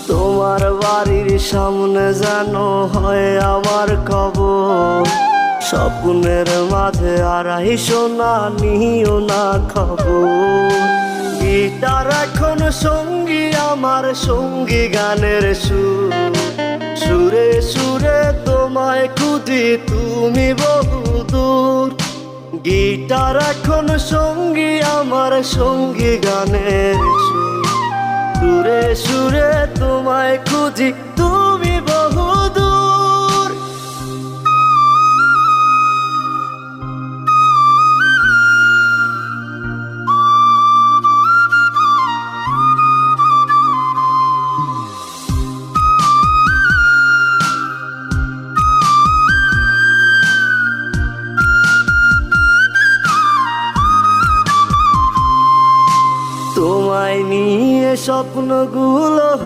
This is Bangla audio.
তোমার বাড়ির সামনে যেন হয় আমার কবর। স্বপ্নের মাঝে আড়াইশো না নিও না খবর। গিটার এখন সঙ্গী আমার, সঙ্গী গানের সুর। সুরে সুরে তোমায় খুঁজি তুমি বহুদূর। গিটার এখন সঙ্গী আমার, সঙ্গী গানের সুর। সুরে সুরে তোমায় খুঁজি তুমি বহুদূর। তোমায় নিয়ে স্বপ্নগুলো